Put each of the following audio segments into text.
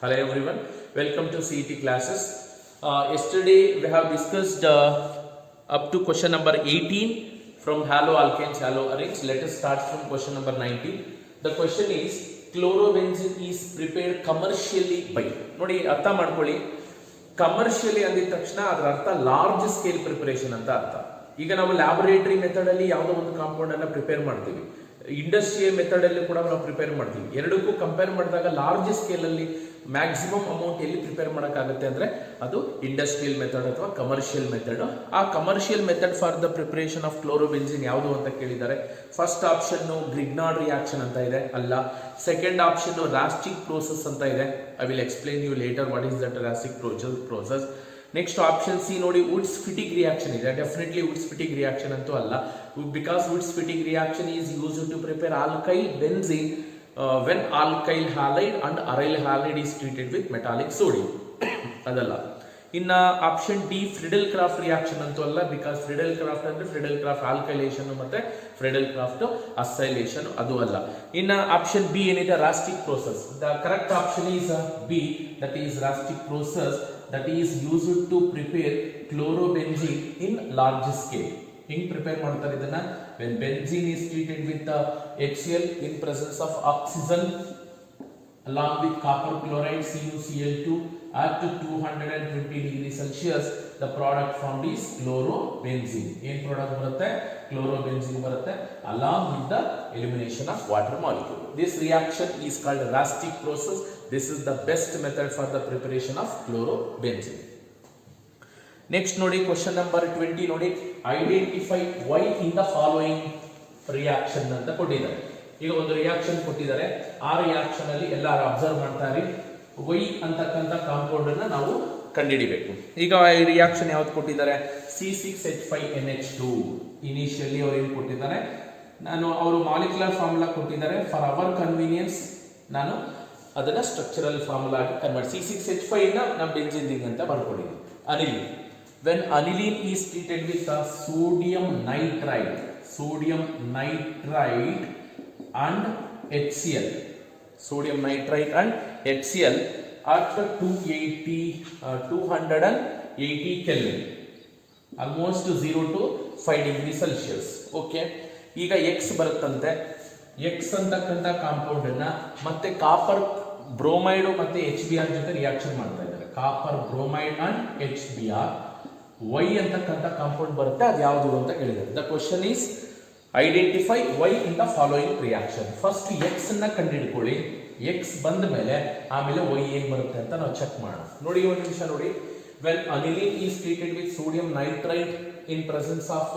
Hello everyone, welcome to CET classes. Yesterday we have discussed up to question number 18 from haloalkanes, haloarenes. Let us start from question number 19. The question is chlorobenzene is prepared commercially by. ನೋಡಿ ಅರ್ಥ ಮಾಡ್ಕೊಳ್ಳಿ, commercially ಅಂದಿದ ತಕ್ಷಣ ಅದರ ಅರ್ಥ large scale preparation ಅಂತ ಅರ್ಥ. ಈಗ ನಾವು ಲ್ಯಾಬೊರೇಟರಿ ಮೆಥಡ್ ಅಲ್ಲಿ ಯಾವುದೋ ಒಂದು ಕಾಂಪೌಂಡ್ ಅನ್ನ ಪ್ರಿಪೇರ್ ಮಾಡ್ತೀವಿ, ಇಂಡಸ್ಟ್ರಿಯಲ್ ಮೆಥಡ್ ಅಲ್ಲಿ ಕೂಡ ನಾವು ಪ್ರಿಪೇರ್ ಮಾಡ್ತೀವಿ. ಎರಡಕ್ಕೂ ಕಂಪೇರ್ ಮಾಡಿದಾಗ ಲಾರ್ಜ್ ಸ್ಕೇಲ್ ಅಲ್ಲಿ ಮ್ಯಾಕ್ಸಿಮಮ್ ಅಮೌಂಟ್ ಎಲ್ಲಿ ಪ್ರಿಪೇರ್ ಮಾಡೋಕ್ಕಾಗುತ್ತೆ ಅಂದ್ರೆ ಅದು ಇಂಡಸ್ಟ್ರಿಯಲ್ ಮೆಥಡ್ ಅಥವಾ ಕಮರ್ಷಿಯಲ್ ಮೆಥಡ್. ಆ commercial method for the preparation of chlorobenzene ಯಾವುದು ಅಂತ ಕೇಳಿದ್ದಾರೆ. ಫಸ್ಟ್ ಆಪ್ಷನ್ ಗ್ರಿಗ್ನಾರ್ಡ್ ರಿಯಾಕ್ಷನ್ ಅಂತ ಇದೆ, ಅಲ್ಲ. ಸೆಕೆಂಡ್ ಆಪ್ಷನ್ ರಾಸ್ಟಿಕ್ ಪ್ರೋಸೆಸ್ ಅಂತ ಇದೆ. I will explain you later what is that Raschig process. Next option C ನೋಡಿ, ವುಡ್ಸ್ ಫಿಟಿಗ್ ರಿಯಾಕ್ಷನ್ ಇದೆ. ಡೆಫಿನೆಟ್ಲಿ ವುಡ್ಸ್ ಫಿಟಿಗ್ ರಿಯಾಕ್ಷನ್ ಅಂತೂ ಅಲ್ಲ, because Wurtz Fittig reaction is used to prepare alkyl benzene when alkyl halide and aryl halide is treated with metallic sodium. ಅದಲ್ಲ. ಇನ್ನ option D ಫ್ರಿಡೆಲ್ craft reaction ಅಂತೂ ಅಲ್ಲ, because ಫ್ರಿಡೆಲ್ craft ಅಂದ್ರೆ ಫ್ರಿಡೆಲ್ craft alkylation ಮತ್ತೆ ಫ್ರಿಡೆಲ್ craft acylation, ಅದು ಅಲ್ಲ. ಇನ್ನ option B ಏನಿದೆ, Raschig process. The correct option is B, that is Raschig process that is used to prepare chlorobenzene in large scale. ಹಿಂಗ್ prepare ಮಾಡ್ತಾರೆ ಇದನ್ನ, when benzene is treated with HCl in presence of oxygen along with copper chloride CuCl2 at 220 degrees Celsius, the product formed is chlorobenzene. ಏನ್ product ಬರುತ್ತೆ? chlorobenzene ಬರುತ್ತೆ along with the elimination of water molecule. This reaction is called Rastick process. This is the best method for the preparation of chlorobenzene. Next ನೋಡಿ, question number 20 ನೋಡಿ, identify Y in the following reaction ಅಂತ ಕೊಟ್ಟಿದ್ದಾರೆ. ಈಗ ಒಂದು reaction ಕೊಟ್ಟಿದ್ದಾರೆ, ಆ reaction ಅಲ್ಲಿ ಎಲ್ಲರೂ ಅಬ್ಸರ್ವ್ ಮಾಡ್ತಾರೆ, Y ಅಂತಕ್ಕಂಥ ಕಾಂಪೌಂಡ್ ಅನ್ನ ನಾವು ಕಂಡುಹಿಡಿಬೇಕು. ಈಗ ಈ ರಿಯಾಕ್ಷನ್ ಯಾವ್ದು ಕೊಟ್ಟಿದ್ದಾರೆ? C6H5NH2. ಇನಿಷಿಯಲಿ ಅವ್ರು ಏನು ಕೊಟ್ಟಿದ್ದಾರೆ, ಅವರು ಮಾಲಿಕ್ಯುಲರ್ ಫಾರ್ಮುಲಾ ಕೊಟ್ಟಿದ್ದಾರೆ. ಫಾರ್ ಅವರ್ ಕನ್ವೀನಿಯನ್ಸ್ ನಾನು ಅದನ್ನ ಸ್ಟ್ರಕ್ಚರಲ್ ಫಾರ್ಮುಲಾ ಆಗಿ ಕನ್ವರ್ಟ್. C6H5 ನ ನಾವು ಬೆಂಜಿನ್ ರಿಂಗ್ ಅಂತ ಬರ್ಕೊಂಡಿದ್ದೀವಿ. Aniline, when aniline is treated with sodium nitrite and HCl, sodium nitrite and HCl at 280 Kelvin, almost 0 to 5 degrees Celsius. Okay, ಈಗ X ಬರುತ್ತಂತೆ. X ಅಂತಕ್ಕಂಥ compound ಅನ್ನ ಮತ್ತೆ ಕಾಪರ್ ಬ್ರೋಮೈಡ್ ಮತ್ತೆ HBr ಜೊತೆ reaction ಮಾಡ್ತಾ ಇದ್ದಾರೆ. Copper bromide and HBr. Y ಅಂತಕ್ಕಂಥ compound ಬರುತ್ತೆ, ಅದು ಯಾವುದು ಅಂತ ಕೇಳಿದ್ದಾರೆ. The question is identify Y in the following reaction. First X ಅನ್ನ ಕಂಡುಹಿಡ್ಕೊಳ್ಳಿ. X ಬಂದ ಮೇಲೆ ಆಮೇಲೆ Y ಏನ್ ಬರುತ್ತೆ ಅಂತ ನಾವು ಚೆಕ್ ಮಾಡೋಣ. ನೋಡಿ ಒಂದು ನಿಮಿಷ ನೋಡಿ. when aniline is treated with sodium nitrite in presence of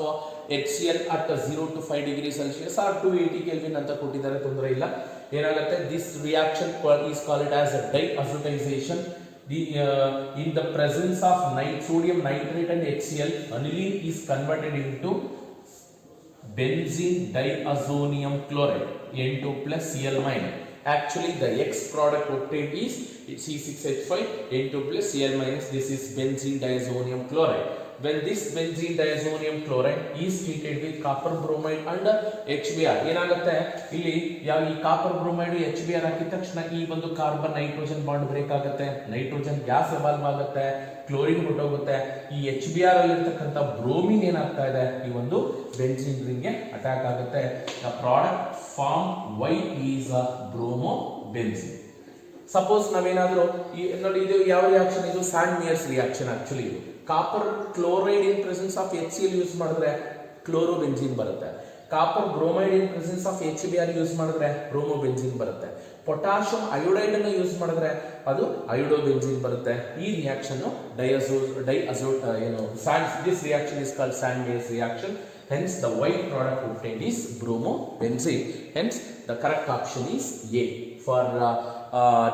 HCl at 0 to 5 degrees Celsius or 280 Kelvin ಅಂತ ಕೊಟ್ಟಿದ್ದಾರೆ, ತೊಂದರೆ ಇಲ್ಲ. ಏನಾಗುತ್ತೆ, this reaction is called as a diazotization. In the presence of sodium nitrate and HCl, aniline is converted into benzene diazonium chloride, N2 plus Cl minus. Actually the X product obtained is C6H5 N2 plus Cl minus. This is benzene diazonium chloride. When this benzene diazonium chloride is treated with copper bromide and HBr, ಏನಾಗುತ್ತೆ ಇಲ್ಲಿ, ಯಾವ ಈ copper bromide HBr ಹಾಕಿದ ತಕ್ಷಣ ಈ ಒಂದು carbon nitrogen bond break ಆಗುತ್ತೆ, nitrogen gas evolve ಆಗುತ್ತೆ, ಕ್ಲೋರಿನ್ ಹೊರಟೋಗುತ್ತೆ. ಈ HBr ಅಲ್ಲಿರ್ತಕ್ಕಂಥ ಬ್ರೋಮಿನ್ ಏನಾಗ್ತಾ ಇದೆ, ಈ ಒಂದು ಬೆಂಜಿನ್ ರಿಂಗ್ಗೆ ಅಟ್ಯಾಕ್ ಆಗುತ್ತೆ. The product form Y is a bromobenzene. Suppose ನಾವೇನಾದ್ರೂ ನೋಡಿ, ಇದು ಯಾವ ರಿಯಾಕ್ಷನ್? ಇದು ಸ್ಯಾಂಡ್ ಮೇಯರ್ಸ್ ರಿಯಾಕ್ಷನ್. ಆಕ್ಚುಲಿ ಇದು copper chloride in presence of HCl use ಮಾಡಿದ್ರೆ ಕ್ಲೋರೋಬೆನ್ಸಿನ್ ಬರುತ್ತೆ. Copper bromide in presence of HBr use ಮಾಡಿದ್ರೆ ಬ್ರೋಮೋಬೆನ್ಸಿನ್ ಬರುತ್ತೆ. ಪೊಟ್ಯಾಷಿಯಂ ಅಯೋಡೈಡ್ ಅನ್ನು ಯೂಸ್ ಮಾಡಿದ್ರೆ ಅದು ಅಯೋಡೋಬೆನ್ಸಿನ್ ಬರುತ್ತೆ. ಈ reaction this reaction is called Sandmeyer's reaction. Hence the Y product obtained is bromobenzene. Hence the correct option is A. For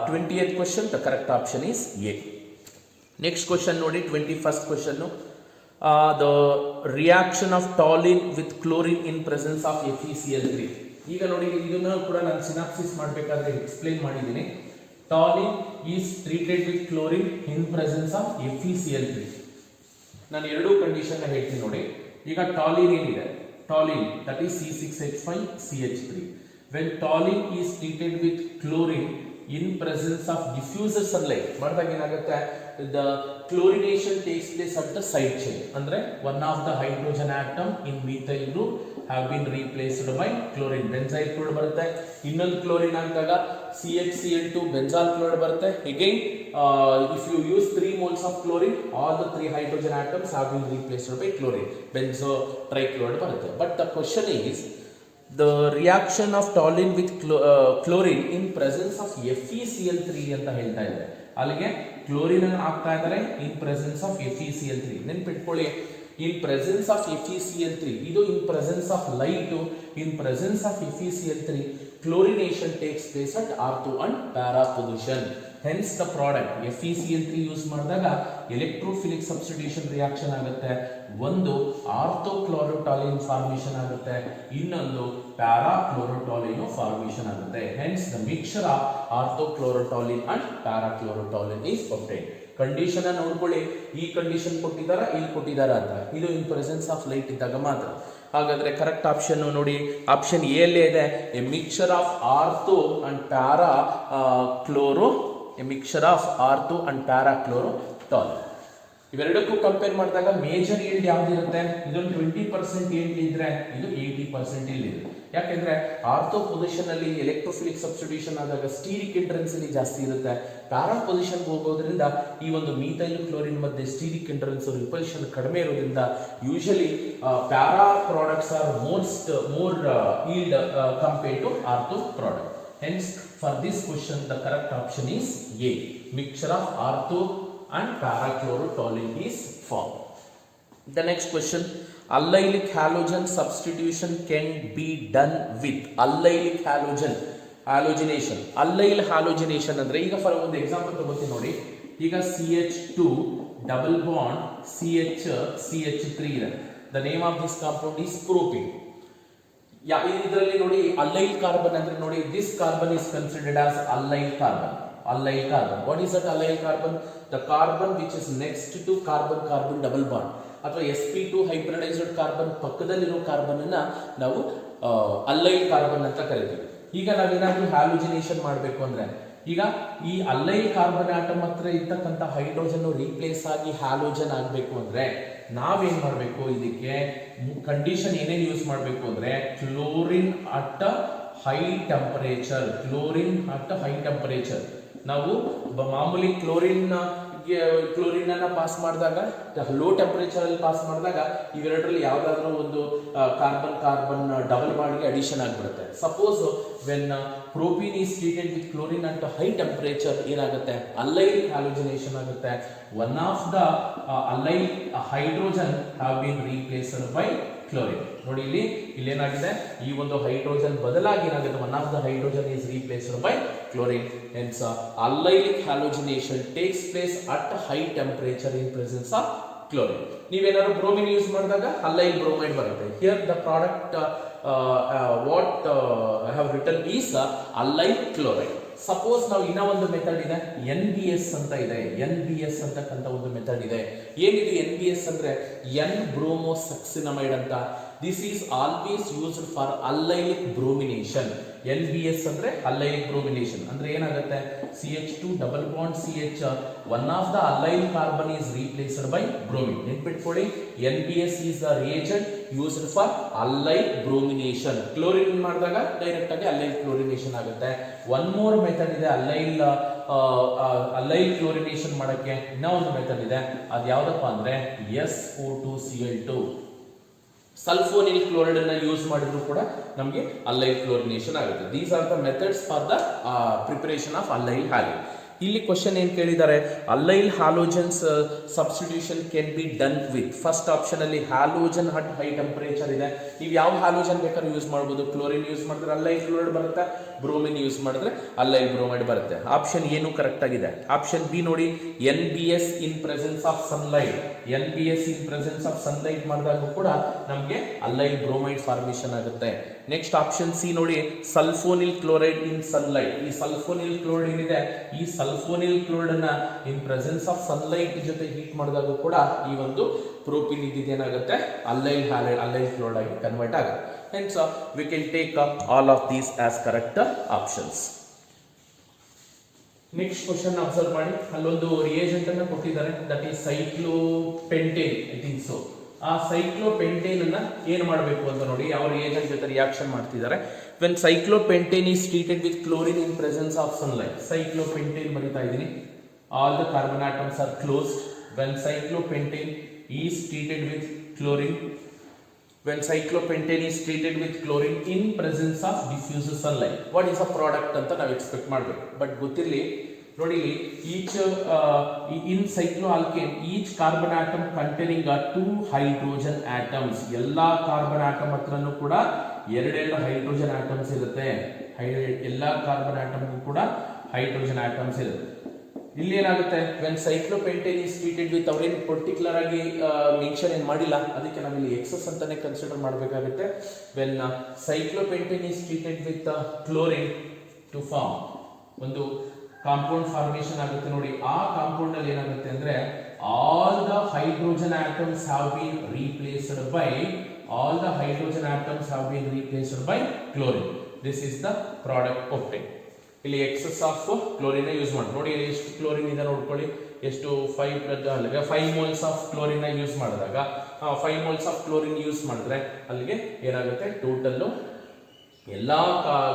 20th question, the correct option is A. Next question ನೋಡಿ, 21st question. The reaction of toluene with chlorine in presence of FeCl3. ಈಗ ನೋಡಿ, ಇದನ್ನ ಕೂಡ ನಾನು synopsis ಮಾಡಬೇಕಾದ್ರೆ explain ಮಾಡಿದ್ದೀನಿ. toluene is treated with chlorine in presence of FeCl3. ನಾನು ಎರಡೂ ಕಂಡೀಷನ್ ಹೇಳ್ತೀನಿ ನೋಡಿ. ಈಗ toluene ಏನಿದೆ, toluene that is C6H5CH3. When toluene is treated with chlorine in presence of diffuser sunlight ಮಾಡಿದಾಗ ಏನಾಗುತ್ತೆ, the chlorination takes place at the side chain. ಅಂದ್ರೆ one of the hydrogen atom in methyl group have been replaced by chlorine. benzyl chloride ಬರುತ್ತೆ, ಇನ್ನೊಂದು chlorine ಹಾಕಿದಾಗ CHCl2 benzyl chloride ಬರುತ್ತೆ. again if you use 3 moles of chlorine, all the 3 hydrogen atoms have been replaced by chlorine, benzo trichloride ಬರುತ್ತೆ. but the question is the reaction of toluene with chlorine in presence of FeCl3 ಅಂತ ಹೇಳ್ತಾ ಇದ್ದಾರೆ. ಅಲ್ಲಿಗೆ chlorine ಅನ್ನು ಹಾಕ್ತಾ ಇದ್ದಾರೆ in presence of FeCl3. ನೆನಪಿಟ್ಕೊಳ್ಳಿ, in presence of FeCl3, ಇದು in presence of light, in presence of FeCl3 chlorination takes place at R2 and para position. hence the product FeCl3 use ಮಾಡಿದಾಗ electrophilic substitution reaction ಆಗುತ್ತೆ. ಒಂದು ಆರ್ಥೋಕ್ಲೋರೋಟಾಲಿನ್ formation ಆಗುತ್ತೆ, ಇನ್ನೊಂದು ಪ್ಯಾರಾಕ್ಲೋರೋಟಾಲಿನ್ formation ಆಗುತ್ತೆ. hence the mixture of ಆರ್ಥೋಕ್ಲೋರೋಟಾಲಿನ್ and ಪ್ಯಾರಾಕ್ಲೋರೋಟಾಲಿನ್ is obtained. Condition ನೋಡ್ಕೊಳ್ಳಿ, ಈ condition ಕೊಟ್ಟಿದ್ದಾರ, ಇಲ್ಲಿ ಕೊಟ್ಟಿದ್ದಾರ ಅಂತ. ಇದು ಇನ್ ಪ್ರೆಸೆನ್ಸ್ ಆಫ್ ಲೈಟ್ ಇದ್ದಾಗ ಮಾತ್ರ. ಹಾಗಾದ್ರೆ ಕರೆಕ್ಟ್ ಆಪ್ಷನ್ ನೋಡಿ, ಆಪ್ಷನ್ ಎ ಅಲ್ಲೇ ಇದೆ, a mixture of ortho and para chloro, a mixture of ortho and para chlorotoluene. ಇವೆರಡಕ್ಕೂ ಕಂಪೇರ್ ಮಾಡಿದಾಗ ಮೇಜರ್ ಈಲ್ಡ್ ಯಾವ್ದಿರುತ್ತೆ, ಇದೊಂದು 20% ಈಲ್ಡ್ ಇದ್ರೆ ಇದು 80% ಈಲ್ಡ್ ಇದೆ. ಯಾಕೆಂದ್ರೆ ಆರ್ಥೋ ಪೊಸಿಷನ್ ಅಲ್ಲಿ ಎಲೆಕ್ಟ್ರೋಫಿಲಿಕ್ ಸಬ್ಸ್ಟಿಟ್ಯೂಷನ್ ಆದಾಗ ಸ್ಟೀರಿಕ್ ಇಂಟರೆನ್ಸಿಟಿ ಜಾಸ್ತಿ ಇರುತ್ತೆ. ಪ್ಯಾರಾ ಪೊಸಿಷನ್ಗೆ ಹೋಗೋದ್ರಿಂದ ಈ ಒಂದು ಮೀಥೈಲ್ ಕ್ಲೋರಿನ್ ಮಧ್ಯೆ ಸ್ಟೀರಿಕ್ ಇಂಟರೆನ್ಸ್ ರಿಪಲ್ಷನ್ ಕಡಿಮೆ ಇರೋದ್ರಿಂದ usually para products are more yield compared to ortho product. hence for this question the correct option is A, mixture of ortho and parachlorotoluene is formed. The next question, allylic halogen substitution can be done with allylic halogen halogenation. allyl halogenation ಅಂದ್ರೆ ಈಗ for ಒಂದು example ತಗೋತೀನಿ ನೋಡಿ, ಈಗ CH2 double bond CH3 ಇದೆ. the name of this compound is propane. ಇದರಲ್ಲಿ ನೋಡಿ ಅಲ್ಲೈಲ್ carbon ಅಂದ್ರೆ ನೋಡಿ, this carbon is considered as allyl carbon. allyl carbon, what is that allyl carbon? the carbon which is next to carbon carbon double bond ಅಥವಾ sp2 hybridized carbon ಪಕ್ಕದಲ್ಲಿರೋ carbon ಅನ್ನ ನಾವು ಅಲ್ಲೈಲ್ carbon ಅಂತ ಕರಿತೀವಿ. ಈಗ ನಾವೇನಾದ್ರೂ ಹ್ಯಾಲೋಜಿನೇಷನ್ ಮಾಡಬೇಕು ಅಂದ್ರೆ, ಈಗ ಈ ಅಲ್ಲೈಲ್ ಕಾರ್ಬನ್ ಆಟಮ್ ಹತ್ರ ಇರ್ತಕ್ಕಂಥ ಹೈಡ್ರೋಜನ್ ರೀಪ್ಲೇಸ್ ಆಗಿ ಹ್ಯಾಲೋಜನ್ ಆಗಬೇಕು ಅಂದ್ರೆ ನಾವೇನ್ ಮಾಡಬೇಕು, ಇದಕ್ಕೆ ಕಂಡೀಷನ್ ಏನೇನು ಯೂಸ್ ಮಾಡಬೇಕು ಅಂದ್ರೆ chlorine at high temperature. Chlorine at high temperature ನಾವು ಮಾಮೂಲಿ ಕ್ಲೋರಿನ್ ಅನ್ನ ಪಾಸ್ ಮಾಡಿದಾಗ, ಲೋ ಟೆಂಪರೇಚರ್ ಅಲ್ಲಿ ಪಾಸ್ ಮಾಡಿದಾಗ ಇವೆರಡರಲ್ಲಿ ಯಾವ್ದಾದ್ರು ಒಂದು ಕಾರ್ಬನ್ ಡಬಲ್ ಬಾಂಡ್ಗೆ ಅಡಿಷನ್ ಆಗಿಬಿಡುತ್ತೆ. Suppose when propene is treated with chlorine at high temperature, ಏನಾಗುತ್ತೆ, allyl halogenation ಆಗುತ್ತೆ. one of the allyl hydrogen have been replaced by chlorine. ನೋಡಿ ಇಲ್ಲಿ ಏನಾಗಿದೆ, ಈ ಒಂದು ಹೈಡ್ರೋಜನ್ ಬದಲಾಗಿ ಏನಾಗುತ್ತೆ, one of the hydrogen is replaced by chlorine. hence allylic halogenation takes place at high temperature in presence of chlorine. ನೀವೇನಾದ್ರು bromine use ಮಾಡಿದಾಗ allyl bromide ಬರುತ್ತೆ. here the product what I have written is allyl chloride. Suppose ನಾವು ಇನ್ನೂ ಒಂದು method ಇದೆ, NBS ಅಂತ ಇದೆ. NBS ಅಂತಕ್ಕಂಥ ಒಂದು ಮೆಥಡ್ ಇದೆ. ಏನಿದು NBS ಅಂದ್ರೆ N ಬ್ರೋಮೋಸಕ್ಸಿನಮೈಡ್ ಅಂತ. This is always used for allylic bromination. NBS ಅಂದ್ರೆ allylic bromination ಅಂದ್ರೆ ಏನಾಗುತ್ತೆ, CH2 double bond CH, one of the allyl carbon is replaced by bromine. ನೆನ್ಪಿಟ್ಕೊಳ್ಳಿ, NBS is the reagent used for allyl bromination. Chlorine ಮಾಡಿದಾಗ direct ಆಗಿ allyl chlorination ಆಗುತ್ತೆ. One more method ಇದೆ allyl chlorination ಮಾಡಕ್ಕೆ, ಇನ್ನೂ ಒಂದು ಮೆಥಡ್ ಇದೆ. ಅದು ಯಾವ್ದಪ್ಪ ಅಂದ್ರೆ SO2Cl2. ಸಲ್ಫೋನಿಲ್ ಕ್ಲೋರೈಡ್ ಅನ್ನ ಯೂಸ್ ಮಾಡಿದ್ರು ಕೂಡ ನಮಗೆ allyl chlorination ಆಗುತ್ತೆ. These are the methods for the preparation of allyl halide. ಇಲ್ಲಿ ಕ್ವಶನ್ ಏನ್ ಕೇಳಿದ್ದಾರೆ, allyl halogens substitution can be done with. First option ಅಲ್ಲಿ ಹ್ಯಾಲೋಜನ್ ಅಟ್ ಹೈ ಟೆಂಪರೇಚರ್ ಇದೆ. ನೀವು ಯಾವ ಹ್ಯಾಲೋಜನ್ ಬೇಕಾದ್ರೂ ಯೂಸ್ ಮಾಡಬಹುದು. ಕ್ಲೋರಿನ್ ಯೂಸ್ ಮಾಡಿದ್ರೆ allyl chloride ಬರುತ್ತೆ, ಬ್ರೋಮಿನ್ ಯೂಸ್ ಮಾಡಿದ್ರೆ allyl bromide ಬರುತ್ತೆ. ಆಪ್ಷನ್ ಏನು ಕರೆಕ್ಟ್ ಆಗಿದೆ. ಆಪ್ಷನ್ ಬಿ ನೋಡಿ, NBS in presence of sunlight. NBS in presence of sunlight ಮಾಡಿದಾಗ ಕೂಡ ನಮಗೆ allyl bromide ಫಾರ್ಮೇಷನ್ ಆಗುತ್ತೆ. ನೆಕ್ಸ್ಟ್ ಆಪ್ಷನ್ ಸಿ ನೋಡಿ, ಸಲ್ಫೋನಿಲ್ ಕ್ಲೋರೈಡ್ ಇನ್ ಸನ್ಲೈಟ್. ಈ ಸಲ್ಫೋನಿಲ್ ಕ್ಲೋರೈಡ್ ಏನಿದೆ, ಈ ಸಲ್ಫೋನಿಲ್ ಕ್ಲೋರೈಡ್ ಅನ್ನ ಇನ್ ಪ್ರೆಸೆನ್ಸ್ ಆಫ್ ಸನ್ಲೈಟ್ ಜೊತೆ ಹೀಟ್ ಮಾಡಿದಾಗ ಕೂಡ ಈ ಒಂದು ಪ್ರೋಪಿನ್ ಇದೇನಾಗುತ್ತೆ, allyl chloride ಆಗಿ ಕನ್ವರ್ಟ್ ಆಗುತ್ತೆ. hence we can take all of these as correct options. Next question observe ಮಾಡಿ, ಅಲ್ಲೊಂದು ರಿಯೇಜೆಂಟ್ ಅನ್ನ ಕೊಟ್ಟಿದ್ದಾರೆ, that is cyclopentane I think so. ಆ ಸೈಕ್ಲೋಪೆಂಟೇನ್ ಅನ್ನ ಏನ್ ಮಾಡಬೇಕು ಅಂತ ನೋಡಿ, ಯಾವ ರಿಯೇಜೆಂಟ್ ಜೊತೆ ರಿಯಾಕ್ಷನ್ ಮಾಡ್ತಿದ್ದಾರೆ. When cyclopentane is treated with chlorine in presence of sunlight, cyclopentane ಬರೀತಾ ಇದ್ದೀನಿ, all the carbon atoms are closed. When cyclopentane is treated with chlorine, when cyclopentane is treated with chlorine in presence of diffuse sunlight, what is a product ಅಂತ ನಾವು expect ಮಾಡಬೇಕು. But ಗೊತ್ತಿರಲಿ ನೋಡಿ, each in cycloalkane each carbon atom containing 2 hydrogen atoms, ಎಲ್ಲಾ carbon atom ಹತ್ರನೂ ಕೂಡ ಎರಡೆರಡು hydrogen atoms ಇರುತ್ತೆ. ಎಲ್ಲಾ ಕಾರ್ಬನ್ ಆಟಮ್ಗೂ ಕೂಡ ಹೈಡ್ರೋಜನ್ ಆಟಮ್ಸ್ ಇರುತ್ತೆ. ಇಲ್ಲಿ ಏನಾಗುತ್ತೆ, when cyclopentane is treated with, ಅವ್ರೇನು ಪರ್ಟಿಕ್ಯುಲರ್ ಆಗಿ ಮೆನ್ಷನ್ ಏನು ಮಾಡಿಲ್ಲ, ಅದಕ್ಕೆ ನಾವಿಲ್ಲಿ ಎಕ್ಸಸ್ ಅಂತಾನೆ ಕನ್ಸಿಡರ್ ಮಾಡಬೇಕಾಗುತ್ತೆ. When cyclopentane is treated with chlorine to form, ಒಂದು ಕಾಂಪೌಂಡ್ ಫಾರ್ಮೇಶನ್ ಆಗುತ್ತೆ ನೋಡಿ. ಆ ಕಾಂಪೌಂಡ್ ಅಲ್ಲಿ ಏನಾಗುತ್ತೆ ಅಂದ್ರೆ, all the hydrogen atoms have been replaced by chlorine. This is the product obtained. ಇಲ್ಲಿ ಎಕ್ಸಸ್ ಆಫ್ ಕ್ಲೋರಿನ್ ಯೂಸ್ ಮಾಡಿ ನೋಡಿ, ಎಷ್ಟು ಕ್ಲೋರಿನ್ ಇದೆ ನೋಡ್ಕೊಳ್ಳಿ, ಎಷ್ಟು 5 ಮೋಲ್ಸ್ ಆಫ್ ಕ್ಲೋರಿನ್ ಯೂಸ್ ಮಾಡಿದಾಗ 5 ಮೋಲ್ಸ್ ಆಫ್ ಕ್ಲೋರಿನ್ ಯೂಸ್ ಮಾಡಿದ್ರೆ ಅಲ್ಲಿಗೆ ಏನಾಗುತ್ತೆ, ಟೋಟಲ್ ಎಲ್ಲಾ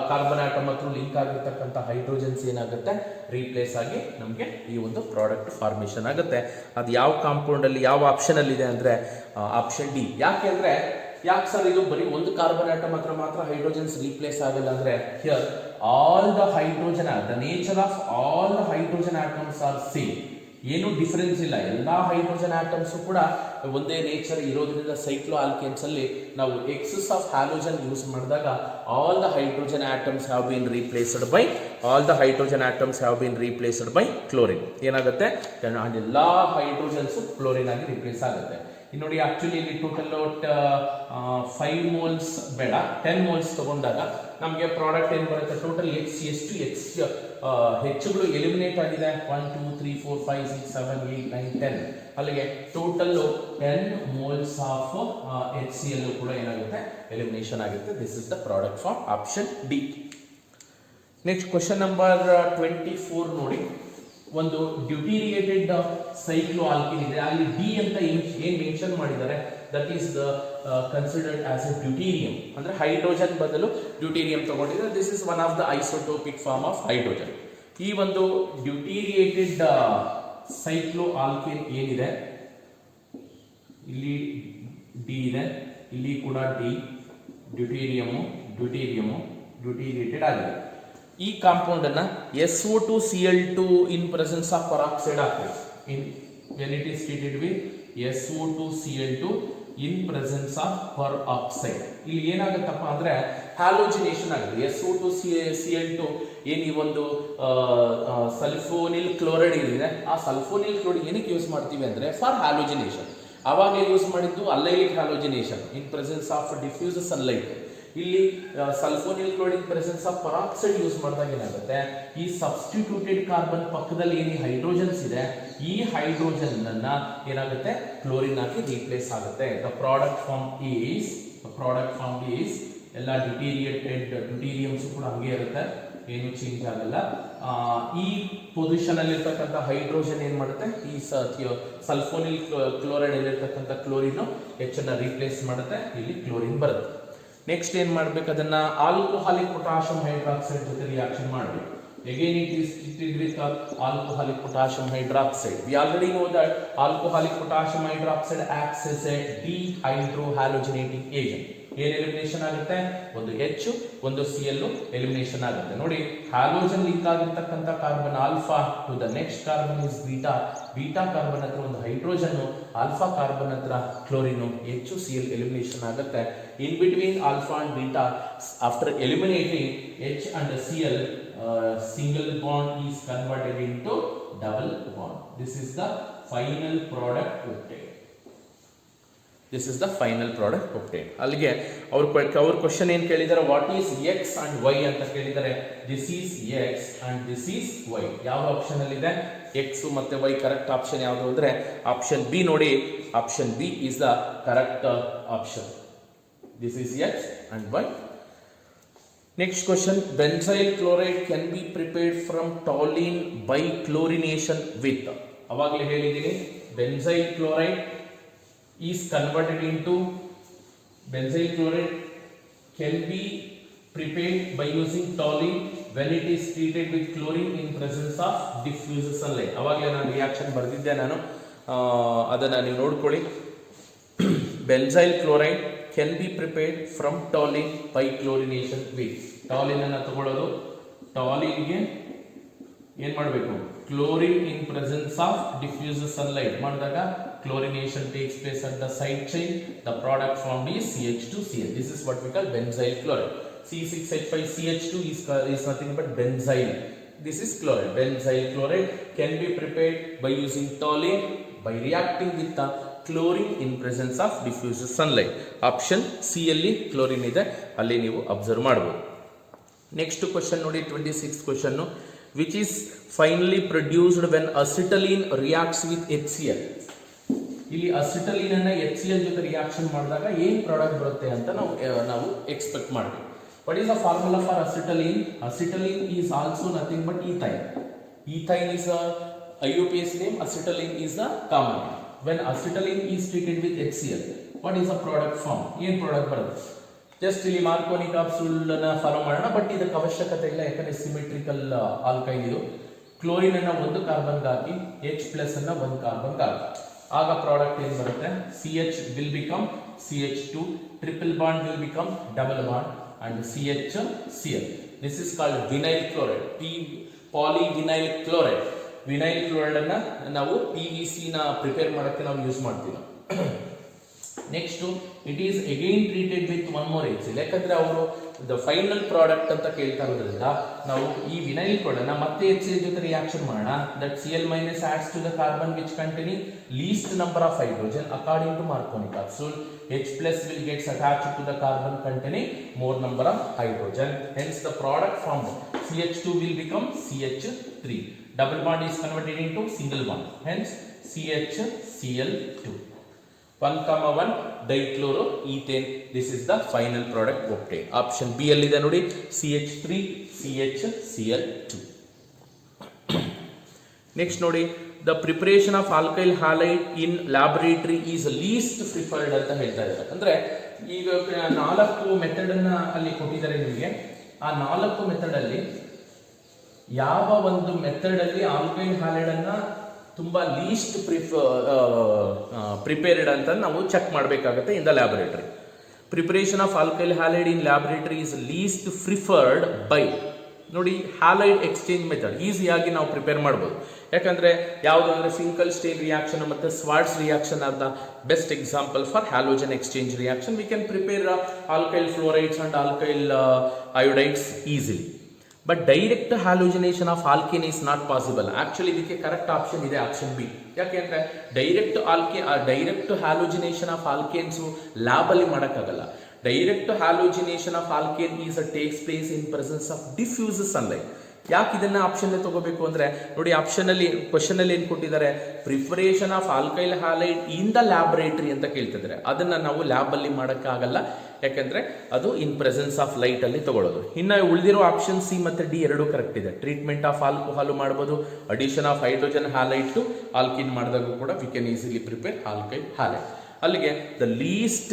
ಕಾರ್ಬನ್ ಆಟಮ್ ಹತ್ರ ಲಿಂಕ್ ಆಗಿರ್ತಕ್ಕಂಥ ಹೈಡ್ರೋಜನ್ಸ್ ಏನಾಗುತ್ತೆ, ರೀಪ್ಲೇಸ್ ಆಗಿ ನಮಗೆ ಈ ಒಂದು ಪ್ರಾಡಕ್ಟ್ ಫಾರ್ಮೇಶನ್ ಆಗುತ್ತೆ. ಅದು ಯಾವ ಕಾಂಪೌಂಡ್ ಅಲ್ಲಿ, ಯಾವ ಆಪ್ಷನ್ ಅಲ್ಲಿ ಇದೆ ಅಂದ್ರೆ ಆಪ್ಷನ್ ಡಿ. ಯಾಕೆ ಸರ್ ಇದು ಬರೀ ಒಂದು ಕಾರ್ಬನ್ ಆಟಮ್ ಹತ್ರ ಮಾತ್ರ ಹೈಡ್ರೋಜನ್ಸ್ ರೀಪ್ಲೇಸ್ ಆಗಲ್ಲ ಅಂದ್ರೆ, here all the hydrogen, the nature of all the hydrogen atoms are same, ಏನು ಡಿಫರೆನ್ಸ್ ಇಲ್ಲ. ಎಲ್ಲಾ ಹೈಡ್ರೋಜನ್ ಆಟಮ್ಸ್ ಕೂಡ ಒಂದೇ ನೇಚರ್ ಇರೋದ್ರಿಂದ ಸೈಕ್ಲೋ ಆಲ್ಕೇನ್ಸ್ ಅಲ್ಲಿ ನಾವು ಎಕ್ಸಸ್ ಆಫ್ ಹ್ಯಾಲೋಜನ್ ಯೂಸ್ ಮಾಡಿದಾಗ all the hydrogen atoms have been replaced by chlorine. ಏನಾಗುತ್ತೆ, ಎಲ್ಲಾ ಹೈಡ್ರೋಜನ್ಸ್ ಕ್ಲೋರಿನ್ ಆಗಿ ರೀಪ್ಲೇಸ್ ಆಗುತ್ತೆ. ಇನ್ನು ನೋಡಿ, ಆಕ್ಚುಲಿ ಇಲ್ಲಿ ಟೋಟಲ್ 5 ಮೋಲ್ಸ್ ಬೇಡ, 10 ಮೋಲ್ಸ್ ತಗೊಂಡಾಗ ನಮಗೆ ಪ್ರಾಡಕ್ಟ್ ಏನು ಬರುತ್ತೆ, ಟೋಟಲ್ ಎಷ್ಟು ಹೆಚ್ಚುಗಳು ಎಲಿಮಿನೇಟ್ ಆಗಿದೆ, 1 2 3 4 5 6 7 8 9 10, ಅಲ್ಲಿಗೆ ಟೋಟಲ್ 10 ಮೋಲ್ಸ್ ಆಫ್ HCl ಕೂಡ ಏನಾಗುತ್ತೆ, ಎಲಿಮಿನೇಷನ್ ಆಗುತ್ತೆ. This is the product for option D. Next question number 24 ನೋಡಿ, ಒಂದು ಡ್ಯೂಟೀರಿಯೇಟೆಡ್ ಸೈಕ್ಲೋ ಆಲ್ಕಿನ್ ಇದೆ, ಅಲ್ಲಿ ಡಿ ಅಂತ ಏನ್ ಮೆನ್ಷನ್ ಮಾಡಿದ್ದಾರೆ, that is the considered as a deuterium, ಅಂದ್ರೆ ಹೈಡ್ರೋಜನ್ ಬದಲು ಡ್ಯೂಟೀರಿಯಂ ತಗೊಂಡಿದ್ದಾರೆ. This is one of the isotopic form of hydrogen. ಈ ಒಂದು ಡ್ಯೂಟೀರಿಯೇಟೆಡ್ ಸೈಕ್ಲೋ ಆಲ್ಕಿನ್ ಏನಿದೆ, ಇಲ್ಲಿ ಡಿ ಇದೆ, ಇಲ್ಲಿ ಕೂಡ ಡಿ, ಡ್ಯೂಟೀರಿಯೇಟೆಡ್ ಆಗಿದೆ. ಈ ಕಾಂಪೌಂಡ್ ಅನ್ನ SO2Cl2 in presence of peroxide ಹಾಕಬೇಕು. When it is treated with SO2Cl2 in presence of peroxide, ಇಲ್ಲಿ ಏನಾಗುತ್ತಪ್ಪ ಅಂದ್ರೆ ಹ್ಯಾಲೋಜಿನೇಷನ್ ಆಗುತ್ತೆ. SO2Cl2 ಏನ್ ಈ ಒಂದು ಸಲ್ಫೋನಿಲ್ ಕ್ಲೋರೈಡ್ ಇದೆ, ಆ ಸಲ್ಫೋನಿಲ್ ಕ್ಲೋರೈಡ್ ಏನಕ್ಕೆ ಯೂಸ್ ಮಾಡ್ತೀವಿ ಅಂದ್ರೆ ಫಾರ್ ಹ್ಯಾಲೋಜಿನೇಷನ್. ಅವಾಗಲೇ ಯೂಸ್ ಮಾಡಿದ್ದು allylic halogenation in presence of diffuse sunlight. ಇಲ್ಲಿ sulphonyl chloride presence of peroxide use ಮಾಡಿದಾಗ ಏನಾಗುತ್ತೆ, ಈ ಸಬ್ಸ್ಟಿಟ್ಯೂಟೆಡ್ ಕಾರ್ಬನ್ ಪಕ್ಕದಲ್ಲಿ ಏನು ಹೈಡ್ರೋಜನ್ಸ್ ಇದೆ, ಈ ಹೈಡ್ರೋಜನ್ ಅನ್ನ ಏನಾಗುತ್ತೆ, ಕ್ಲೋರಿನ್ ಆಗಿ ರೀಪ್ಲೇಸ್ ಆಗುತ್ತೆ. ದ ಪ್ರಾಡಕ್ಟ್ ಫಾರ್ಮ್ ಈಸ್ ಎಲ್ಲ ಡ್ಯೂಟೀರಿಯಮ್ಸ್ ಕೂಡ ಹಂಗೆ ಇರುತ್ತೆ, ಏನು ಚೇಂಜ್ ಆಗಲ್ಲ. ಈ ಪೊಸಿಷನ್ ಅಲ್ಲಿ ಇರ್ತಕ್ಕಂಥ ಹೈಡ್ರೋಜನ್ ಏನ್ ಮಾಡುತ್ತೆ, ಈ ಸಲ್ಫೋನಿಲ್ ಕ್ಲೋರೈಡ್ ಅಲ್ಲಿರ್ತಕ್ಕಂಥ ಕ್ಲೋರಿನ್ ಹೆಚ್ಚನ್ನ ರೀಪ್ಲೇಸ್ ಮಾಡುತ್ತೆ, ಇಲ್ಲಿ ಕ್ಲೋರಿನ್ ಬರುತ್ತೆ. ನೆಕ್ಸ್ಟ್ ಏನ್ ಮಾಡ್ಬೇಕು, ಅದನ್ನ ಆಲ್ಕೋಹಾಲಿಕ್ ಪೊಟ್ಯಾಷಿಯಂ ಹೈಡ್ರಾಕ್ಸೈಡ್ ಜೊತೆ ರಿಯಾಕ್ಷನ್ ಮಾಡಬೇಕು. Again it is treated with alcoholic potassium hydroxide. We already know that alcoholic potassium hydroxide acts as a dehydrohalogenating agent. ಏನ್ ಎಲಿಮಿನೇಷನ್ ಆಗುತ್ತೆ, ಒಂದು H ಒಂದು Cl ಎಲಿಮಿನೇಷನ್ ಆಗುತ್ತೆ. ನೋಡಿ, ಹ್ಯಾಲೋಜನ್ ಲಿಂಕ್ ಆಗಿರ್ತಕ್ಕಂಥ carbon alpha to the next carbon is beta, beta carbon ಹತ್ರ ಒಂದು hydrogen, alpha carbon ಹತ್ರ ಕ್ಲೋರಿನ್, HCl ಎಲಿಮಿನೇಷನ್ ಆಗುತ್ತೆ. In between alpha and beta, after eliminating H and Cl, single bond is converted into double bond. This is the final product obtained. ಅಲ್ಲಿಗೆ ಅವ್ರ question ಏನ್ ಕೇಳಿದಾರೆ, what is X and Y ಅಂತ ಕೇಳಿದ್ದಾರೆ. This is X and this is Y. ಯಾವ option ಅಲ್ಲಿ ಇದೆ, X ಮತ್ತೆ Y. ಕರೆಕ್ಟ್ ಆಪ್ಷನ್ ಯಾವುದು ಅಂದ್ರೆ ಆಪ್ಷನ್ ಬಿ. ನೋಡಿ, option B is the correct option. This is X and Y. Next question, benzyl chloride can be prepared from toluene by chlorination with. ಅವಾಗಲೇ ಹೇಳಿದ್ದೀನಿ, benzyl chloride is converted into benzyl chloride can be prepared by using toluene when it is treated with chlorine in presence of diffuse sunlight. ಅವಾಗಲೇ ನಾನು reaction ಬರೆದಿದ್ದೆ, ನಾನು ಅದನ್ನು ನೀವು ನೋಡ್ಕೊಳ್ಳಿ. benzyl chloride can be prepared from toluene by chlorination with. toluene ಅನ್ನು ತಗೊಳ್ಳೋದು, toluene ಗೆ ಏನು ಮಾಡಬೇಕು, chlorine in presence of diffuse sunlight ಮಾಡಿದಾಗ chlorination takes place at the side chain. The product formed is CH2Cl. This is what we call benzyl chloride. C6H5CH2 is nothing but benzyl. This is chloride. Benzyl chloride can be prepared by using toluene by reacting with the chlorine in presence of diffuse sunlight. Option C ಅಲ್ಲಿ chlorine ಇದೆ, ಅಲ್ಲಿ ನೀವು observe ಮಾಡಬಹುದು. Next question ನೋಡಿ, 26th question, which is finally produced when acetylene reacts with HCl. ಇಲ್ಲಿ ಅಸಿಟಲೀನ್ ಅನ್ನ HCl ಜೊತೆ reaction ಮಾಡಿದಾಗ ಏನು ಪ್ರಾಡಕ್ಟ್ ಬರುತ್ತೆ ಅಂತ ನಾವು ಎಕ್ಸ್ಪೆಕ್ಟ್ ಮಾಡಬೇಕು. What is the formula for acetylene? Acetylene is also nothing but ethyne. Ethyne is a IUPAC name, acetylene is the common name. When acetylene is treated with HCl, what is the product form? ಏನು product ಬರುತ್ತೆ? Just ಇಲ್ಲಿ Marconi capsule ಅನ್ನ follow ಮಾಡೋಣ, but ಇದಕ್ಕೆ ಅವಶ್ಯಕತೆ ಇಲ್ಲ, ಯಾಕಂದ್ರೆ symmetrical alkyne ಇದು. ಕ್ಲೋರಿನ್ ಅನ್ನ ಒಂದು ಕಾರ್ಬನ್ ಹಾಕಿ H+ ಅನ್ನ ಒಂದು ಕಾರ್ಬನ್ ಹಾಕಿ, ಆಗ ಪ್ರಾಡಕ್ಟ್ ಏನು ಬರುತ್ತೆ? CH will become CH2, triple bond will become double bond and CHCl. This is called vinyl chloride, polyvinyl chloride. Vinyl chloride ಅನ್ನ ನಾವು PVC ನ ಪ್ರಿಪೇರ್ ಮಾಡೋಕ್ಕೆ ನಾವು ಯೂಸ್ ಮಾಡ್ತೀವಿ. Next, it is again treated with one more HCl. ಯಾಕಂದ್ರೆ ಅವರು the final product ಅಂತ ಕೇಳ್ತಾ ಇರೋದ್ರಿಂದ ನಾವು ಈ ವಿನೈಲ್ ಕ್ಲೋರೈಡ್ ಅನ್ನ ಮತ್ತೆ HCl ಜೊತೆ ರಿಯಾಕ್ಷನ್ ಮಾಡೋಣ. That Cl- adds to the carbon which containing least number of hydrogen according to Marconi capsule. H+ will get attached to the carbon containing more number of hydrogen. Hence the product formed CH2 will become CH3. Double bond is converted into single bond. Hence CHCl2. 1,1 dichloroethane. This is the final product obtained. Option B allide nodi, CH3 CHCl2. Next nodi, the preparation of alkyl halide in laboratory is least preferred ಅಂತ ಹೇಳ್ತಾ ಇದ್ದಾರೆ. ಅಂದ್ರೆ ಈಗ 4 method ಅನ್ನ ಅಲ್ಲಿ ಕೊಟ್ಟಿದ್ದಾರೆ ನಿಮಗೆ. ಆ 4 ಮೆಥಡ್ ಅಲ್ಲಿ ಯಾವ ಒಂದು ಮೆಥಡ್ ಅಲ್ಲಿ ಆಲ್ಕೈಲ್ ಹ್ಯಾಲೈಡ್ ಅನ್ನ ತುಂಬಾ ಲೀಸ್ಟ್ ಪ್ರಿಪೇರ್ಡ್ ಅಂತ ನಾವು ಚೆಕ್ ಮಾಡಬೇಕಾಗುತ್ತೆ in the laboratory. Preparation of alkyl halide in laboratory is list preferred by. ನೋಡಿ, ಹ್ಯಾಲೈಡ್ ಎಕ್ಸ್ಚೇಂಜ್ ಮೆಥಡ್ ಈಸಿಯಾಗಿ ನಾವು ಪ್ರಿಪೇರ್ ಮಾಡ್ಬೋದು. ಯಾಕಂದ್ರೆ ಯಾವುದು ಅಂದ್ರೆ ಫಿಂಕಲ್ ಸ್ಟೇನ್ ರಿಯಾಕ್ಷನ್ ಮತ್ತು Swarts reaction are the best example for halogen exchange reaction. We can prepare alkyl fluorides and alkyl iodides easily. But direct halogenation of alkane is not possible. Actually, ಇದಕ್ಕೆ correct option ಇದೆ, option B. ಯಾಕೆಂದ್ರೆ direct halogenation of alkanes lab ಅಲ್ಲಿ ಮಾಡೋಕ್ಕಾಗಲ್ಲ. Direct halogenation of alkane takes place in presence of diffuse sunlight. ಯಾಕೆ ಇದನ್ನ option ತಗೋಬೇಕು ಅಂದ್ರೆ ನೋಡಿ, ಆಪ್ಷನ್ ಅಲ್ಲಿ ಕ್ವಶನ್ ಅಲ್ಲಿ ಏನ್ ಕೊಟ್ಟಿದ್ದಾರೆ, preparation of alkyl halide in the laboratory ಅಂತ ಕೇಳ್ತಿದ್ದಾರೆ. ಅದನ್ನ ನಾವು ಲ್ಯಾಬ್ ಅಲ್ಲಿ ಮಾಡೋಕ್ಕಾಗಲ್ಲ, ಯಾಕಂದ್ರೆ ಅದು ಇನ್ ಪ್ರೆಸೆನ್ಸ್ ಆಫ್ ಲೈಟ್ ಅಲ್ಲಿ ತಗೊಳ್ಳೋದು. ಇನ್ನು ಉಳಿದಿರೋ ಆಪ್ಷನ್ ಸಿ ಮತ್ತೆ ಡಿ ಎರಡೂ ಕರೆಕ್ಟ್ ಇದೆ. ಟ್ರೀಟ್ಮೆಂಟ್ ಆಫ್ ಆಲ್ಕೋಹಾಲ್ ಮಾಡಬಹುದು, addition of hydrogen halide to alkene ಮಾಡಿದಾಗ ಕೂಡ we can easily prepare alkyl halide. ಅಲ್ಲಿಗೆ the least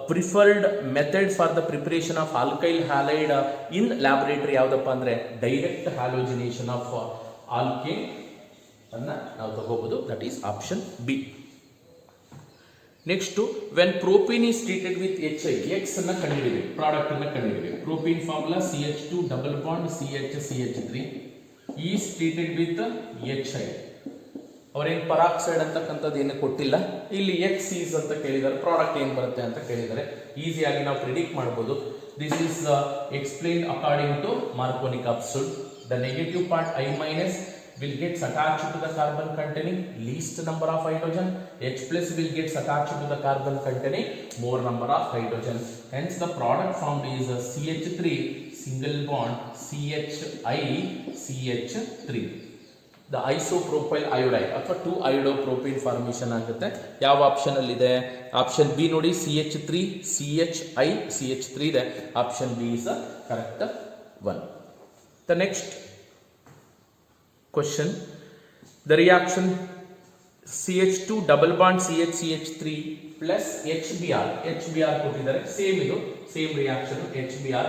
preferred method for the preparation of alkyl halide in laboratory ಯಾವುದಪ್ಪ ಅಂದ್ರೆ direct halogenation of alkane ಅನ್ನ ನಾವು ತಗೋಬಹುದು. That is option B. Next, when propene is treated with HI, X ಅನ್ನ ಕಂಡುಹಿಡಿಯಬೇಕು, product ಅನ್ನ ಕಂಡುಹಿಡಿಯಬೇಕು. Propene formula CH2 double bond CH3 is treated with HI. ಅವರೇನು ಪರಾಕ್ಸೈಡ್ ಅಂತಕ್ಕಂಥದ್ದು ಏನು ಕೊಟ್ಟಿಲ್ಲ, ಇಲ್ಲಿ ಎಕ್ಸ್ ಈಸ್ ಅಂತ ಕೇಳಿದ್ದಾರೆ, ಪ್ರಾಡಕ್ಟ್ ಏನು ಬರುತ್ತೆ ಅಂತ ಕೇಳಿದ್ದಾರೆ. ಈಸಿಯಾಗಿ ನಾವು ಪ್ರಿಡಿಕ್ಟ್ ಮಾಡ್ಬೋದು. This is explained according to Marconi capsule. The negative part I- will get attached to the carbon containing least number of hydrogen. H+ will get attached to the carbon containing more number of hydrogen. Hence the product formed is a CH3 single bond CHI CH3. The isopropyl iodide ಅಥವಾ 2-iodopropane formation ಆಗುತ್ತೆ. ಯಾವ option ಅಲ್ಲಿ ಇದೆ? Option B ನೋಡಿ, CH3 CHI CH3 ಇದೆ. Option B is the correct one. The next question, the reaction CH2 double bond CH3 plus HBr ಕೊಟ್ಟಿದ್ದಾರೆ. Same ಇದು, same reaction HBr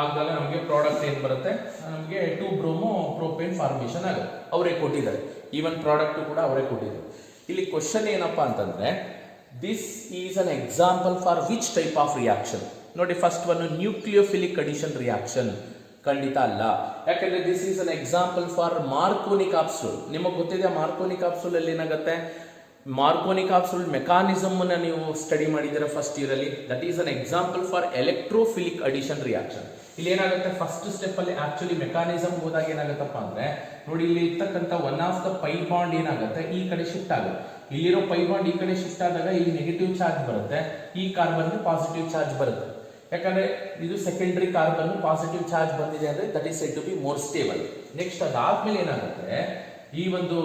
ಆದಾಗ ನಮಗೆ ಪ್ರಾಡಕ್ಟ್ ಏನು ಬರುತ್ತೆ? ನಮಗೆ 2-bromo propane ಫಾರ್ಮೇಷನ್ ಆಗುತ್ತೆ. ಅವರೇ ಕೊಟ್ಟಿದ್ದಾರೆ, ಈವನ್ ಪ್ರಾಡಕ್ಟ್ ಕೂಡ ಅವರೇ ಕೊಟ್ಟಿದ್ದಾರೆ. ಇಲ್ಲಿ ಕ್ವಶನ್ ಏನಪ್ಪಾ ಅಂತಂದ್ರೆ, this is an example for which type of reaction? ನೋಡಿ, first one nucleophilic addition reaction. ಖಂಡಿತ ಅಲ್ಲ, ಯಾಕಂದ್ರೆ this is an example for Markovnikov capsule. ನಿಮಗೆ ಗೊತ್ತಿದೆ ಮಾರ್ಕೋನಿ ಕ್ಯಾಪ್ಸೂಲ್ ಅಲ್ಲಿ ಏನಾಗುತ್ತೆ? ಮಾರ್ಕೋನಿ ಕ್ಯಾಪ್ಸೂಲ್ ಮೆಕಾನಿಸಮ್ ಅನ್ನ ನೀವು ಸ್ಟಡಿ ಮಾಡಿದ್ದೀರಾ ಫಸ್ಟ್ ಇಯರ್ ಅಲ್ಲಿ. That is an example for electrophilic addition reaction. ಇಲ್ಲಿ ಏನಾಗುತ್ತೆ, ಫಸ್ಟ್ ಸ್ಟೆಪ್ ಅಲ್ಲಿ ಆಕ್ಚುಲಿ ಮೆಕಾನಿಸಮ್ ಹೋದಾಗ ಏನಾಗುತ್ತಪ್ಪ ಅಂದ್ರೆ, ನೋಡಿ ಇಲ್ಲಿ ಇರ್ತಕ್ಕಂಥ one of the pi bond ಏನಾಗುತ್ತೆ, ಈ ಕಡೆ ಶಿಫ್ಟ್ ಆಗುತ್ತೆ. ಇಲ್ಲಿರೋ ಪೈ ಬಾಂಡ್ ಈ ಕಡೆ ಶಿಫ್ಟ್ ಆದಾಗ ಇಲ್ಲಿ ನೆಗೆಟಿವ್ ಚಾರ್ಜ್ ಬರುತ್ತೆ, ಈ ಕಾರ್ಬನ್ ಪಾಸಿಟಿವ್ ಚಾರ್ಜ್ ಬರುತ್ತೆ. ಯಾಕಂದ್ರೆ ಇದು ಸೆಕೆಂಡರಿ ಕಾರ್ಬನ್ ಪಾಸಿಟಿವ್ ಚಾರ್ಜ್ ಬಂದಿದೆ ಅಂದ್ರೆ that is said to be more stable. Next ಅದಾದ್ಮೇಲೆ ಏನಾಗುತ್ತೆ, ಈ ಒಂದು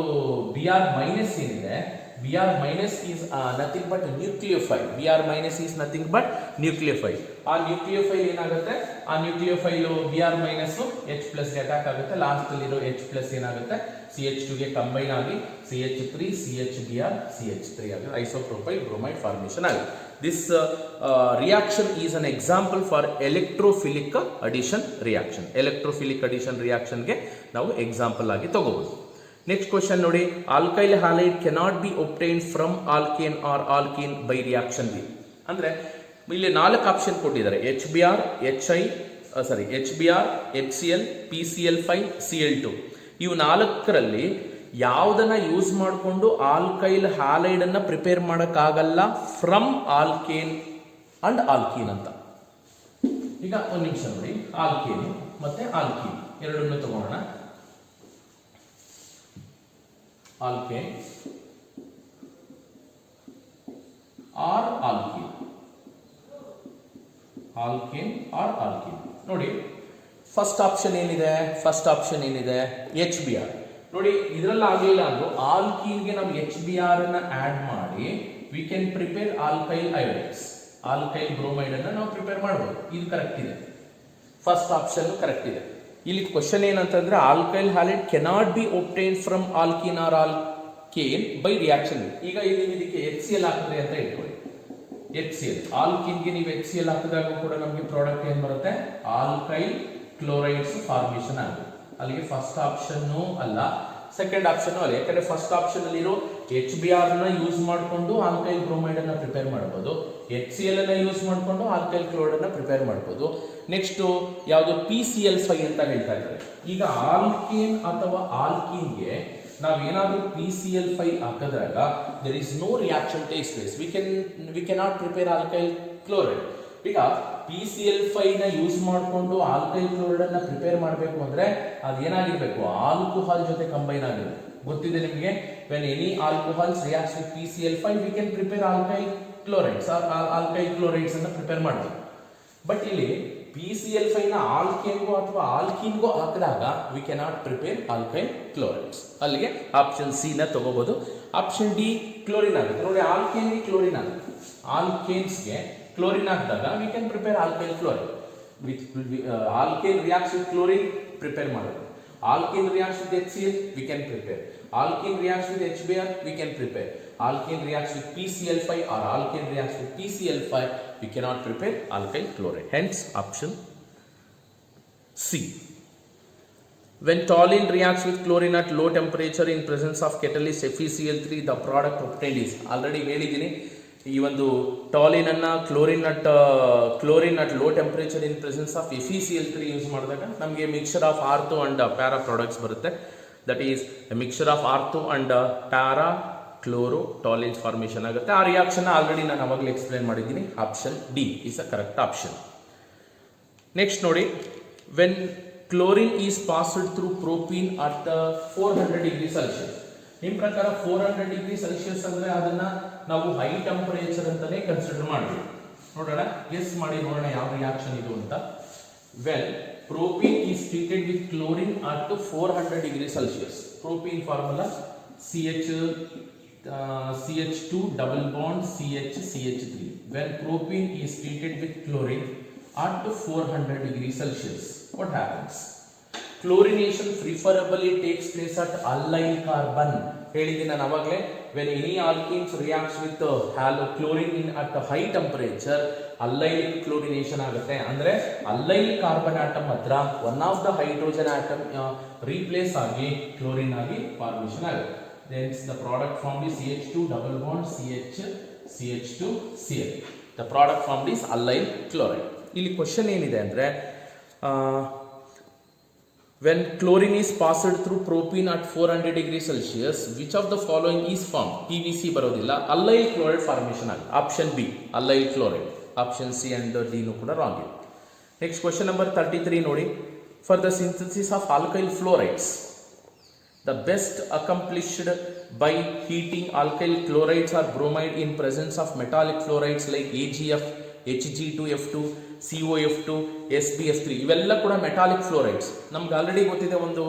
Br ಮೈನಸ್ ಏನಿದೆ, Br minus is nothing but nucleophile. Br minus is nothing but nucleophile. ಆ ನ್ಯೂಕ್ಲಿಯೋಫೈಲ್ ಏನಾಗುತ್ತೆ, ಆ nucleophile Br minus H plus ಗೆ ಅಟ್ಯಾಕ್ ಆಗುತ್ತೆ. ಲಾಸ್ಟ್ ಅಲ್ಲಿರೋ H plus ಏನಾಗುತ್ತೆ, CH2 ಗೆ ಕಂಬೈನ್ ಆಗಿ CH3 CHBr CH3 ಆಗಿ ಐಸೋಪ್ರೋಪೈಲ್ ಬ್ರೋಮೈಡ್ ಫಾರ್ಮೇಷನ್ ಆಗುತ್ತೆ. This reaction is an example for electrophilic addition reaction. Electrophilic addition ರಿಯಾಕ್ಷನ್ಗೆ ನಾವು ಎಕ್ಸಾಂಪಲ್ ಆಗಿ ತಗೋಬಹುದು. ನೆಕ್ಸ್ಟ್ ಕ್ವಶನ್ ನೋಡಿ, alkyl halide cannot be obtained from alkane or alkene by reaction B. ಅಂದ್ರೆ ಇಲ್ಲಿ 4 option ಕೊಟ್ಟಿದ್ದಾರೆ, HBr HCl PCl5 Cl2. ಇವು 4ರಲ್ಲಿ ಯಾವುದನ್ನ ಯೂಸ್ ಮಾಡಿಕೊಂಡು ಆಲ್ಕೈಲ್ ಹ್ಯಾಲೈಡ್ ಅನ್ನ ಪ್ರಿಪೇರ್ ಮಾಡೋಕ್ಕಾಗಲ್ಲ ಫ್ರಮ್ ಆಲ್ಕೇನ್ ಅಂಡ್ ಆಲ್ಕೀನ್ ಅಂತ. ಈಗ ಒಂದು ನಿಮಿಷ ನೋಡಿ, ಆಲ್ಕೇನ್ ಮತ್ತೆ ಆಲ್ಕೀನ್ ಎರಡನ್ನು ತಗೋಣ. Alkane or alkene, alkane or alkene. ನೋಡಿ ಫಸ್ಟ್ ಆಪ್ಷನ್ ಏನಿದೆ, HBr. ನೋಡಿ ಇದರಲ್ಲಿ ಆಗಲಿಲ್ಲ ಅಂದ್ರು ಆಲ್ಕೀನ್ಗೆ ನಾವು HBr ಅನ್ನ ಆಡ್ ಮಾಡಿ we can prepare alkyl iodides, alkyl bromide ಅನ್ನ ನಾವು ಪ್ರಿಪೇರ್ ಮಾಡಬಹುದು. ಇದು ಕರೆಕ್ಟ್ ಇದೆ, ಫಸ್ಟ್ ಆಪ್ಷನ್ ಕರೆಕ್ಟ್ ಇದೆ. ಇಲ್ಲಿ ಕ್ವಶನ್ ಏನಂತಂದ್ರೆ, alkyl halide cannot be obtain from alkene or alkane by reaction. ಈಗ ಇಲ್ಲಿ ಇದಕ್ಕೆ HCl ಹಾಕಿದ್ರೆ ಅಂತ ಇಟ್ಕೊಳ್ಳಿ, HCl ಆಲ್ಕೀನ್ಗೆ ನೀವು HCl ಹಾಕಿದಾಗ ಕೂಡ ನಮಗೆ ಪ್ರಾಡಕ್ಟ್ ಏನ್ ಬರುತ್ತೆ, ಆಲ್ಕೈಲ್ ಕ್ಲೋರೈಡ್ಸ್ ಫಾರ್ಮೇಷನ್ ಆಗುತ್ತೆ. ಅಲ್ಲಿಗೆ ಫಸ್ಟ್ ಆಪ್ಷನ್ ಅಲ್ಲ, ಸೆಕೆಂಡ್ ಆಪ್ಷನ್ ಅಲ್ಲ. ಯಾಕಂದ್ರೆ ಫಸ್ಟ್ ಆಪ್ಷನ್ ಅಲ್ಲಿರೋ HBr ನ ಯೂಸ್ ಮಾಡಿಕೊಂಡು ಆಲ್ಕೈಲ್ ಬ್ರೋಮೈಡ್ ಅನ್ನ ಪ್ರಿಪೇರ್ ಮಾಡಬಹುದು, HCl ಅನ್ನ ಯೂಸ್ ಮಾಡಿಕೊಂಡು ಆಲ್ಕೈಲ್ ಕ್ಲೋರೈಡ್ ಅನ್ನ ಪ್ರಿಪೇರ್ ಮಾಡಬಹುದು. ನೆಕ್ಸ್ಟ್ ಯಾವುದು PCl5 ಅಂತ ಹೇಳ್ತಾ ಇದ್ದಾರೆ. ಈಗ ಆಲ್ಕೇನ್ ಅಥವಾ ಆಲ್ಕೀನ್ಗೆ ನಾವು ಏನಾದರೂ PCl5 ಹಾಕಿದಾಗ there is no reaction takes place. We cannot prepare alkyl chloride. ಈಗ PCl5 ನ ಯೂಸ್ ಮಾಡಿಕೊಂಡು ಆಲ್ಕೈಲ್ ಕ್ಲೋರೈಡ್ ಅನ್ನ ಪ್ರಿಪೇರ್ ಮಾಡಬೇಕು ಅಂದ್ರೆ ಅದು ಏನಾಗಿರ್ಬೇಕು, ಆಲ್ಕೋಹಾಲ್ ಜೊತೆ ಕಂಬೈನ್ ಆಗಿರ್ಬೇಕು. ಗೊತ್ತಿದೆ ನಿಮಗೆ, when any alcohols reacts with PCl5 we can prepare alkyl chlorides or alkyl chlorides ಅನ್ನ ಪ್ರಿಪೇರ್ ಮಾಡಬಹುದು. ಬಟ್ ಇಲ್ಲಿ PCl5 ನ ಆಲ್ಕೇನ್ಗೋ ಅಥವಾ ಆಲ್ಕೀನ್ಗೋ ಹಾಕಿದಾಗ we cannot prepare alkyl chlorides. ಅಲ್ಲಿಗೆ ಆಪ್ಷನ್ ಸಿ ನ ತಗೋಬಹುದು. ಆಪ್ಷನ್ ಡಿ ಕ್ಲೋರಿನ್ ಆಗುತ್ತೆ. ನೋಡಿ ಆಲ್ಕೇನ್ಗೆ ಕ್ಲೋರಿನ್ ಆಗುತ್ತೆ, ಆಲ್ಕೇನ್ಸ್ಗೆ ಕ್ಲೋರಿನ್ ಹಾಕಿದಾಗ V can prepare alkyl chloride. With alkane reacts with chlorine prepare ಮಾಡಬಹುದು. Alkene reacts with HCl, we can prepare. Alkene reacts with HBr, we can prepare. Alkene reacts with PCl5 or alkene reacts with PCl5, we cannot prepare alkyl chloride. Hence, option C. When toluene reacts with chlorine at low temperature in presence of catalyst FeCl3, the product obtained is. Already ಹೇಳಿದ್ದೀನಿ, ಈ ಒಂದು toluene ಅನ್ನ chlorine at low temperature in presence of FeCl3 use ಮಾಡಿದಾಗ ನಮಗೆ mixture of ortho and para products ಬರುತ್ತೆ. That is mixture of ortho and para chloro toluenes formation ಆಗುತ್ತೆ. ಆ reaction already ನಾನು ಅವಾಗಲೇ ಎಕ್ಸ್ಪ್ಲೈನ್ ಮಾಡಿದ್ದೀನಿ. Option D is a correct option. Next ನೋಡಿ, when chlorine is passed through propene at 400 degree Celsius. ನಿಮ್ಮ ಪ್ರಕಾರ 400 degree Celsius ಅಂದ್ರೆ ಅದನ್ನ ನಾವು ಹೈ ಟೆಂಪರೇಚರ್ ಅಂತಾನೆ ಕನ್ಸಿಡರ್ ಮಾಡಬೇಕು. ನೋಡೋಣ, ಗೆಸ್ ಮಾಡಿ ನೋಡೋಣ ಯಾವ ರಿಯಾಕ್ಷನ್ ಇದು ಅಂತ. When propene is treated with chlorine at 400 degrees Celsius. Propene formula CH2 double bond CH3. When propene is treated with chlorine at 400 degrees Celsius, what happens? Chlorination preferably takes place at allyl carbon. ಹೇಳಿದ್ದೀನಿ ನಾನು ಅವಾಗಲೇ, when any alkenes reacts with chlorine at a high temperature, allyl chlorination ಆಗುತ್ತೆ. ಅಂದ್ರೆ allyl carbon atom ಹತ್ರ one of the hydrogen atom replace ಆಗಿ chlorine ಆಗಿ formation ಆಗುತ್ತೆ. Then the product formed is CH2 double bond CH2Cl. The product formed is allyl chloride. ಇಲ್ಲಿ question ಏನಿದೆ ಅಂದ್ರೆ, when chlorine is passed through propene at 400 degrees Celsius, which of the following is formed? PVC ಬರೋದಿಲ್ಲ, allyl chloride formation ಆಗುತ್ತೆ. Option B allyl chloride. Option C and D ನು ಕೂಡ wrong ಇದೆ. Next question number 33 ನೋಡಿ. For the synthesis of alkyl fluorides, the best accomplished by heating alkyl chlorides or bromide in presence of metallic fluorides like AgF, Hg2F2, COF2, SbF3. ಇವೆಲ್ಲ ಕೂಡ metallic fluorides. ನಮ್ಗೆ already ಗೊತ್ತಿದೆ, ಒಂದು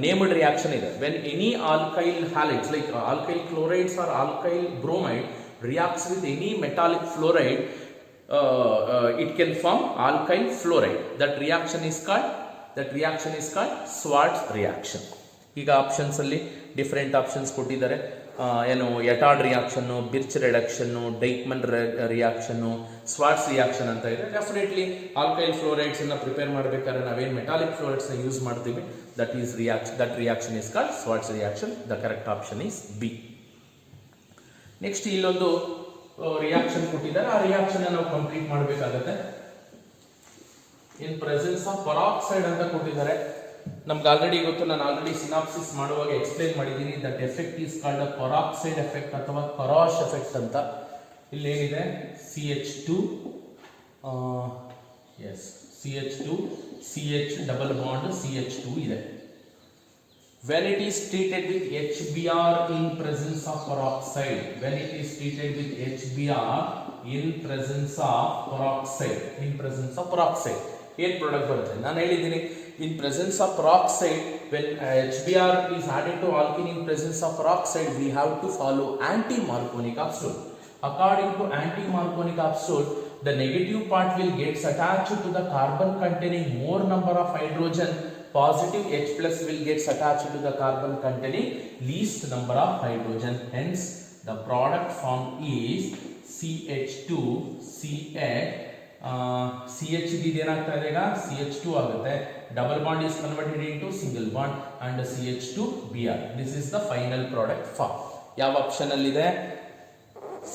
named reaction ಇದೆ. When any alkyl halides like alkyl chlorides or alkyl bromide reacts with any metallic fluoride, it can form alkyl fluoride. That reaction is called Schwarz reaction. ಈಗ options ಅಲ್ಲಿ different options ಕೊಟ್ಟಿದ್ದಾರೆ. ಏನು Etard reaction, Birch reduction, Dieckmann reaction, Swarts reaction ಅಂತ ಇದೆ. Definitely alkyl fluorides ಅನ್ನ prepare ಮಾಡಬೇಕಾದ್ರೆ ನಾವೇನು metallic fluorides ನ ಯೂಸ್ ಮಾಡ್ತೀವಿ, that reaction is called Swarts reaction. The correct option is B. Next ಇಲ್ಲೊಂದು ರಿಯಾಕ್ಷನ್ ಕೊಟ್ಟಿದ್ದಾರೆ, ಆ ರಿಯಾಕ್ಷನ್ ನಾವು ಕಂಪ್ಲೀಟ್ ಮಾಡಬೇಕಾಗತ್ತೆ. ಇನ್ ಪ್ರೆಸೆನ್ಸ್ ಆಫ್ ಪರಾಕ್ಸೈಡ್ ಅಂತ ಕೊಟ್ಟಿದ್ದಾರೆ. ನಮ್ಗೆ ಆಲ್ರೆಡಿ ಗೊತ್ತು, ನಾನು ಆಲ್ರೆಡಿ ಸಿನಾಪ್ಸಿಸ್ ಮಾಡುವಾಗ ಎಕ್ಸ್ಪ್ಲೇನ್ ಮಾಡಿದ್ದೀನಿ. That effect is called a peroxide effect ಅಥವಾ ಕರಾಶ್ ಎಫೆಕ್ಟ್ ಅಂತ. ಇಲ್ಲಿ ಏನಿದೆ, CH2 CH double bond CH2 ಇದೆ. When it is treated with HBr in presence of peroxide, ಏನ್ ಪ್ರಾಡಕ್ಟ್ ಬರುತ್ತೆ ನಾನು ಹೇಳಿದ್ದೀನಿ. In presence of peroxide, when HBr is added to alkene in presence of peroxide, we have to follow anti-Marconi capsule. According to anti-Marconi capsule, the negative part will gets attached to the carbon containing more number of hydrogen. Positive H plus will gets attached to the carbon containing least number of hydrogen. Hence, the product formed is CH2CH. CH ಏನಾಗ್ತಾ ಇದೆ ಈಗ CH2 ಆಗುತ್ತೆ. Double bond is converted into single bond and CH2Br. This is the final product form. ಯಾವ option ಅಲ್ಲಿ ಇದೆ?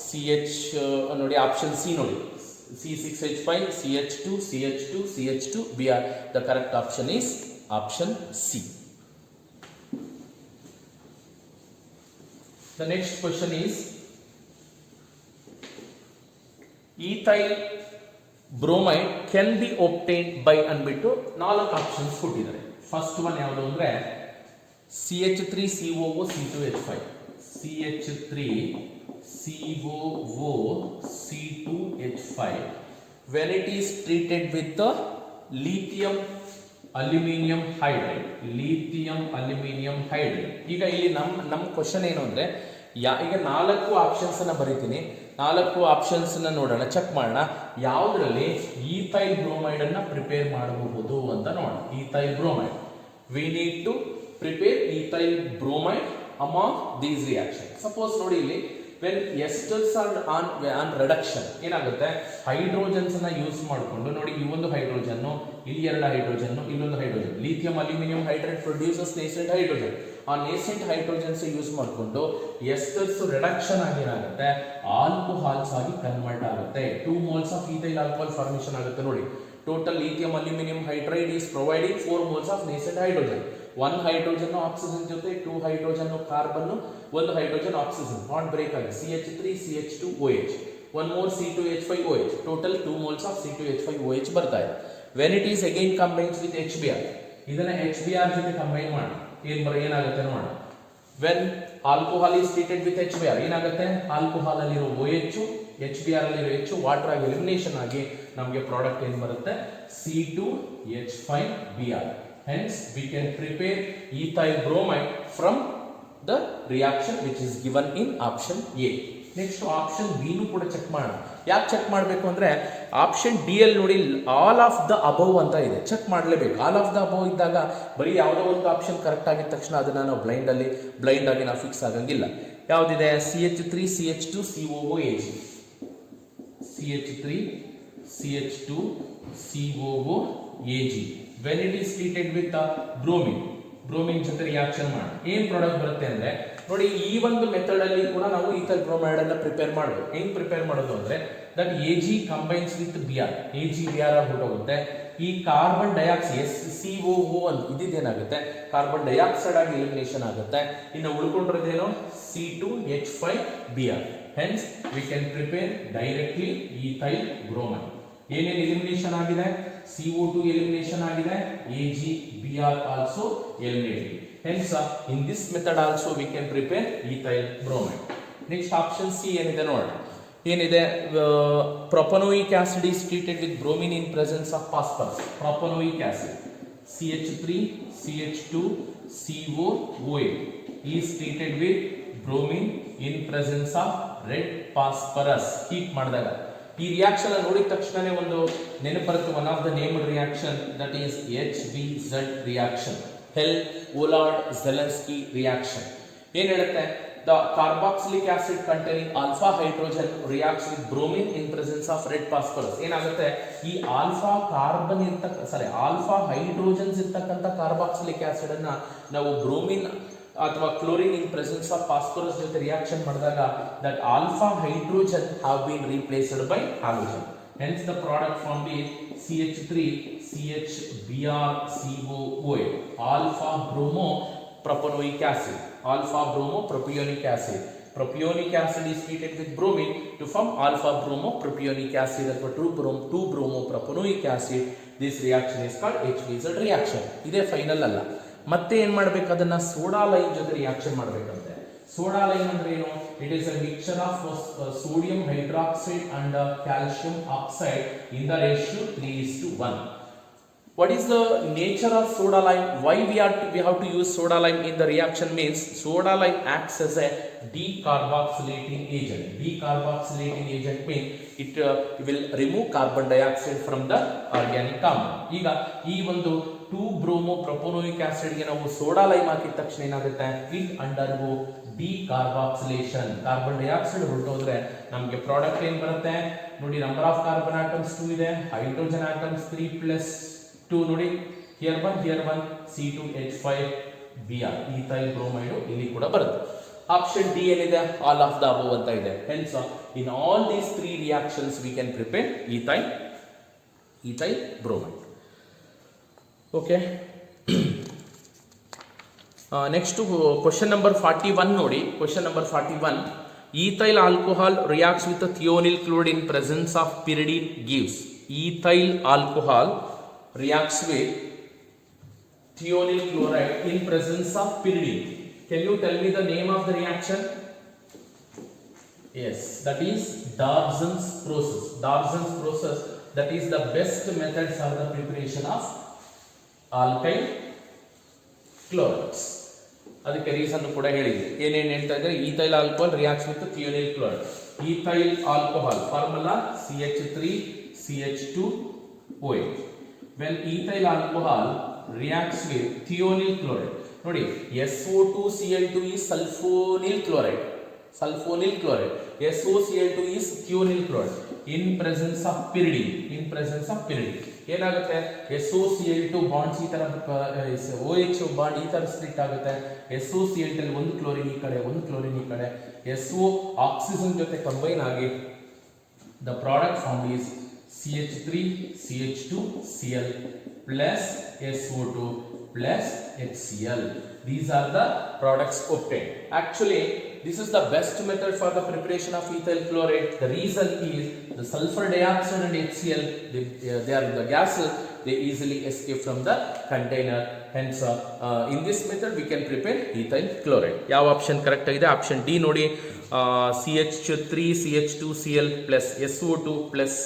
CH ನೋಡಿ, option C ನೋಡಿ, C6H5 CH2Br. The correct option is option C. The next question is ethyl bromide can be obtained by ಅಂದ್ಬಿಟ್ಟು 4 options ಕೊಟ್ಟಿದ್ದಾರೆ. First one ಯಾವುದು ಅಂದ್ರೆ CH3COO C2H5, CH3COO C2H5 when it is treated with the lithium aluminum hydride. ಈಗ ಇಲ್ಲಿ ನಮ್ಮ question ಏನು ಅಂದ್ರೆ, ಈಗ 4 ಆಪ್ಷನ್ಸ್ ಅನ್ನ ಬರೀತೀನಿ. 4 ಆಪ್ಷನ್ಸ್ ನೋಡೋಣ, ಚೆಕ್ ಮಾಡೋಣ ಯಾವುದರಲ್ಲಿ ಈಥೈಲ್ ಬ್ರೋಮೈಡ್ ಅನ್ನ ಪ್ರಿಪೇರ್ ಮಾಡಬಹುದು ಅಂತ ನೋಡೋಣ. Ethyl bromide, we need to prepare ethyl bromide among these reaction. Suppose ನೋಡಿ, ಇಲ್ಲಿ when esters are on reduction ಏನಾಗುತ್ತೆ, ಹೈಡ್ರೋಜನ್ಸ್ ಅನ್ನ ಯೂಸ್ ಮಾಡಿಕೊಂಡು ನೋಡಿ, ಈ ಒಂದು ಹೈಡ್ರೋಜನ್, ಇಲ್ಲಿ 2 ಹೈಡ್ರೋಜನ್, ಇಲ್ಲೊಂದು hydrogen, lithium aluminium hydride produces nascent hydrogen. ಆ ನೇಸೆಂಟ್ ಹೈಡ್ರೋಜನ್ಸ್ ಯೂಸ್ ಮಾಡಿಕೊಂಡು ಎಸ್ಟರ್ಸ್ ರಿಡಕ್ಷನ್ ಆಗಿರಾಗುತ್ತೆ, ಆಲ್ಕೋಹಾಲ್ಸ್ ಆಗಿ ಕನ್ವರ್ಟ್ ಆಗುತ್ತೆ. 2 moles of ethyl alcohol formation ಆಗುತ್ತೆ. ನೋಡಿ, total lithium aluminium hydride is providing 4 moles of nascent hydrogen. 1 hydrogen oxygen ಜೊತೆ 2 hydrogen carbon, 1 hydrogen oxygen not break ಆಗಿ CH3 CH2OH, 1 more C2H5OH, total 2 moles of C2H5OH ಬರ್ತಾ ಇದೆ. When it is again combines with HBr, ಇದನ್ನ HBr ಜೊತೆ combine ಮಾಡಿ ಏನಾಗುತ್ತೆ ನೋಡೋಣ. When alcohol is treated with HBr ಏನಾಗುತ್ತೆ, ಆಲ್ಕೋಹಾಲ್ ಅಲ್ಲಿರೋ OH, HBr ಅಲ್ಲಿರೋ H ವಾಟರ್ ಆಗಿ ಎಲಿಮಿನೇಷನ್ ಆಗಿ ನಮಗೆ ಪ್ರಾಡಕ್ಟ್ ಏನ್ ಬರುತ್ತೆ, C2H5Br. Hence we can prepare ethyl bromide from the reaction which is given in option A. Next option B ನು ಕೂಡ ಚೆಕ್ ಮಾಡೋಣ. ಯಾಕೆ ಚೆಕ್ ಮಾಡಬೇಕು ಅಂದ್ರೆ ಆಪ್ಷನ್ ಡಿ ಅಲ್ಲಿ ನೋಡಿ ಆಲ್ ಆಫ್ ದ ಅಬೌವ್ ಅಂತ ಇದೆ, ಚೆಕ್ ಮಾಡಲೇಬೇಕು. ಆಲ್ ಆಫ್ ದ ಅಬೌವ್ ಇದ್ದಾಗ ಬರೀ ಯಾವುದೋ ಒಂದು ಆಪ್ಷನ್ ಕರೆಕ್ಟ್ ಆಗಿದ ತಕ್ಷಣ ಅದನ್ನ ನಾವು ಬ್ಲೈಂಡ್ ಆಗಿ ನಾವು ಫಿಕ್ಸ್ ಆಗಂಗಿಲ್ಲ. ಯಾವುದಿದೆ? CH3 CH2 COOH, CH3 CH2 COOH. when it is treated with bromine ಜೊತೆ ರಿಯಾಕ್ಷನ್ ಮಾಡಿ ಏನ್ ಪ್ರಾಡಕ್ಟ್ ಬರುತ್ತೆ ಅಂದ್ರೆ ನೋಡಿ, ಈ ಒಂದು ಮೆಥಡ್ ಅಲ್ಲಿ ಕೂಡ ನಾವು ಈಥೈಲ್ ಬ್ರೋಮೈಡ್ ಅನ್ನ ಪ್ರಿಪೇರ್ ಮಾಡಬಹುದು. ಹೆಂಗ್ ಪ್ರಿಪೇರ್ ಮಾಡೋದು ಅಂದ್ರೆ that Ag combines with Br, AgBr ಹೊರಟೋಗುತ್ತೆ. ಈ ಕಾರ್ಬನ್ ಡೈಆಕ್ಸೈಡ್ COO ಅಂತ ಇದೇನಾಗುತ್ತೆ, ಕಾರ್ಬನ್ ಡೈಆಕ್ಸೈಡ್ ಆಗಿ ಎಲಿಮಿನೇಷನ್ ಆಗುತ್ತೆ. ಇನ್ನು ಉಳ್ಕೊಂಡಿರೋದೇನು C2H5Br. Hence we can prepare directly ethyl bromide. ಏನೇನು ಎಲಿಮಿನೇಷನ್ ಆಗಿದೆ? CO2 elimination ಆಗಿದೆ, AgBr also eliminated. Hence in this method also we can prepare ethyl bromide. Next option C ಏನಿದೆ ನೋಡೋಣ. ಏನಿದೆ? Propanoic acid is treated with bromine in presence of phosphorus. Propanoic acid CH3 CH2 COOH is treated with bromine in presence of red phosphorus. Heat ಮಾಡಿದಾಗ ಈ reaction ನೋಡಿದ ತಕ್ಷಣನೇ ಒಂದು ನೆನಪು ಬರುತ್ತೆ, one of the name reaction that is HBZ reaction, Hell Volhard Zelinsky reaction. ಏನ್ ಹೇಳುತ್ತೆ? The carboxylic acid containing alpha hydrogen reacts with bromine in presence of red phosphorus. ಏನಾಗುತ್ತೆ? ಈ ಆಲ್ಫಾ ಹೈಡ್ರೋಜನ್ಸ್ ಇರ್ತಕ್ಕಂಥ ಕಾರ್ಬಾಕ್ಸಿಲಿಕ್ ಆಸಿಡ್ ಅನ್ನ ನಾವು ಬ್ರೋಮಿನ್ ಅಥವಾ chlorine in presence of phosphorus ಜೊತೆ reaction ಮಾಡಿದಾಗ that alpha hydrogen have been replaced by halogen. Hence the product from the CH3 CHBr COOH, alpha bromo propanoic acid, alpha bromo propionic acid. Propionic acid is treated with bromine to form alpha bromo propionic acid or 2 bromo propanoic acid. This reaction is called HBZ reaction. ಇದೆ final ಅಲ್ಲ. ಮತ್ತೆ ಏನ್ ಮಾಡಬೇಕು? ಅದನ್ನ soda line ಜೊತೆ reaction ಮಾಡಬೇಕಂತೆ. Soda line ಅಂದ್ರೆ ಏನು? It is a mixture of sodium hydroxide and calcium oxide in the ratio 3:1. What is the nature of soda lime? Why we have to use soda lime in the reaction means soda lime acts as a decarboxylating agent. Decarboxylating agent means it will remove carbon dioxide from the organic compound. ಈಗ ಈ ಒಂದು 2-bromo propanoic acid ಗೆ ನಾವು soda lime ಹಾಕಿದ ತಕ್ಷಣ ಏನಾಗುತ್ತೆ? It undergo decarboxylation. Carbon dioxide ಹೊರಟೋದ್ರೆ ನಮಗೆ ಪ್ರಾಡಕ್ಟ್ ಏನ್ ಬರುತ್ತೆ ನೋಡಿ? ನಂಬರ್ ಆಫ್ ಕಾರ್ಬನ್ ಆಟಮ್ಸ್ 2 ಇದೆ, ಹೈಡ್ರೋಜನ್ ಆಟಮ್ಸ್ 3+2 ನೋಡಿ, here one C2H5Br ethyl bromide ಇಲ್ಲಿ ಕೂಡ ಬರುತ್ತೆ. ಆಪ್ಷನ್ ಡಿ ಏನಿದೆ? ಆಲ್ ಆಫ್ ದ ಅಬೌವ್ ಅಂತ ಇದೆ. Hence in all these 3 reactions V can prepare ethyl bromide. Okay, next question number 41 ನೋಡಿ. Question number 41, ethyl alcohol reacts with the thionyl chloride in presence of pyridine gives. Ethyl alcohol reacts with thionyl chloride in presence of pyridine. Can you tell me the name of the reaction? Yes, that is Darzan's process. Darzan's process, that is the best method for the preparation of alkyl chlorides. ಅದಕ್ಕೆ reason ಕೂಡ ಹೇಳಿದೆ. ಏನೇನು ಹೇಳ್ತಾ ಇದ್ದಾರೆ? Ethyl alcohol reacts with thionyl chloride. Ethyl alcohol formula CH3 CH2OH. when ethyl alcohol reacts with thionyl chloride, ನೋಡಿ SO2Cl2 is sulfonyl chloride. SOCl2 is thionyl chloride in presence of pyridine. ಏನಾಗುತ್ತೆ? SOCl2 bonds ಈ ತರ OH bond ಈ ತರ split ಆಗುತ್ತೆ. SOCl2 ಅಲ್ಲಿ ಒಂದು chlorine ಈ ಕಡೆ, ಒಂದು ಕ್ಲೋರಿನ್ ಈ ಕಡೆ, SO ಆಕ್ಸಿಜನ್ ಜೊತೆ ಕಂಬೈನ್ ಆಗಿ the product formed is CH3 CH2Cl plus SO2 plus HCl. These are the products obtained. Actually, this is the best method for the preparation of ethyl chloride. The reason is the sulfur dioxide and HCl, they are the gases, they easily escape from the container. Hence, in this method we can prepare ethyl chloride. ಯಾವ option correct ಆಗಿದೆ? Option D ನೋಡಿ, CH3 CH2 Cl plus SO2 plus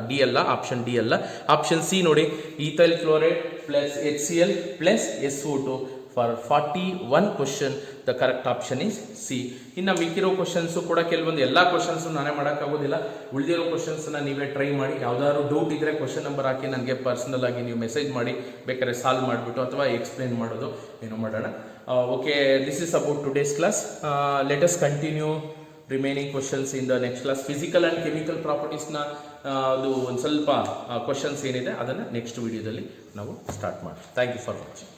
D ಅಲ್ಲ, option D ಅಲ್ಲ. Option C ನೋಡಿ, ethyl chloride plus HCl plus SO2. For 41 question, the correct option is C. ಇನ್ನು ಮಿಕ್ಕಿರೋ questions ಕೂಡ ಕೆಲವೊಂದು ಎಲ್ಲ ಕ್ವಶನ್ಸು ನಾನೇ ಮಾಡೋಕ್ಕಾಗೋದಿಲ್ಲ. ಉಳಿದಿರೋ ಕ್ವಶನ್ಸ್ನ ನೀವೇ ಟ್ರೈ ಮಾಡಿ. ಯಾವ್ದಾದ್ರು ಡೌಟ್ ಇದ್ದರೆ ಕ್ವಶನ್ ನಂಬರ್ ಹಾಕಿ ನನಗೆ ಪರ್ಸನಲ್ ಆಗಿ ನೀವು ಮೆಸೇಜ್ ಮಾಡಿ, ಬೇಕಾದ್ರೆ ಸಾಲ್ವ್ ಮಾಡಿಬಿಟ್ಟು ಅಥವಾ ಎಕ್ಸ್ಪ್ಲೇನ್ ಮಾಡೋದು ಏನೋ ಮಾಡೋಣ. Okay, this is about today's class. Let us continue remaining questions in the next class. Physical and chemical ಪ್ರಾಪರ್ಟೀಸ್ನ ಅದು ಒಂದು ಸ್ವಲ್ಪ ಕ್ವಶನ್ಸ್ ಏನಿದೆ ಅದನ್ನು ನೆಕ್ಸ್ಟ್ ವಿಡಿಯೋದಲ್ಲಿ ನಾವು ಸ್ಟಾರ್ಟ್ ಮಾಡಿ. Thank you for watching.